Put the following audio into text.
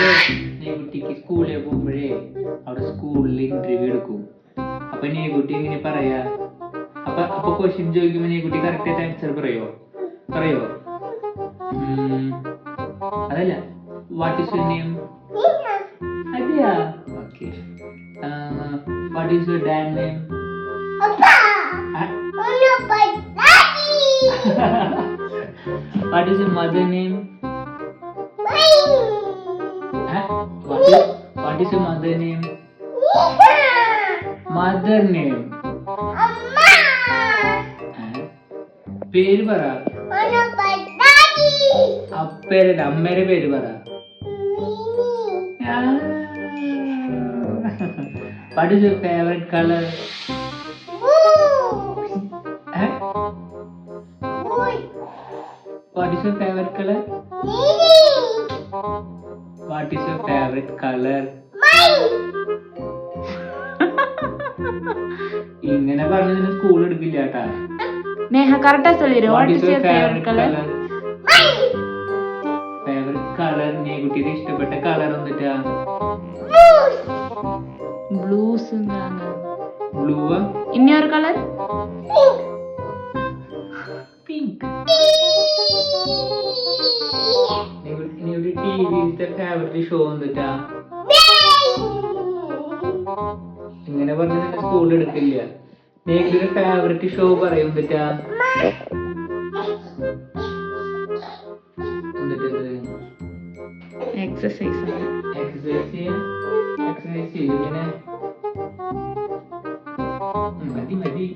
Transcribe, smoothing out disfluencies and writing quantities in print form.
കുട്ടിക്ക് സ്കൂളിൽ പോകുമ്പോഴേ അവിടെ സ്കൂളിൽ ഇന്റർവ്യൂ എടുക്കും. അപ്പൊ കുട്ടി എങ്ങനെ പറയാ? അപ്പൊ ക്വസ്റ്റ്യൻ ചോദിക്കുമ്പോ കുട്ടി കറക്റ്റ് ആയിട്ട് ആൻസർ പറയോ? അതല്ല, വാട്ട് ഈസ് യുവർ നെയിം? അതെയാ, okay. What is your dad name? What is your mother name? What is your mother name? Mother name. പേര് പറ. അമ്മേരെ പേര് പറ. What is your favorite color? What is your favorite color? What is your favorite color? ഇങ്ങനെ പറഞ്ഞതിന് school എടുക്കില്ല കേട്ടാ. Neha correct சொல்லிரு. What is your favorite color? Favourite colour കുട്ടിയുടെ ഇഷ്ടപ്പെട്ട കളർ എന്നിട്ടാ? ബ്ലൂസ്. ബ്ലൂ. ഇനിയൊരു കളർ? പിങ്ക്. ടിവിയിലത്തെ ഫേവറേറ്റ് ഷോ എന്നിട്ടാ? ഇങ്ങനെ പറഞ്ഞ സ്കൂൾ എടുക്കില്ല. നേക്കിന്റെ ഫേവറേറ്റ് ഷോ പറയും എന്നിട്ടാ? എക്സസൈസ് ചെയ്യും. മതി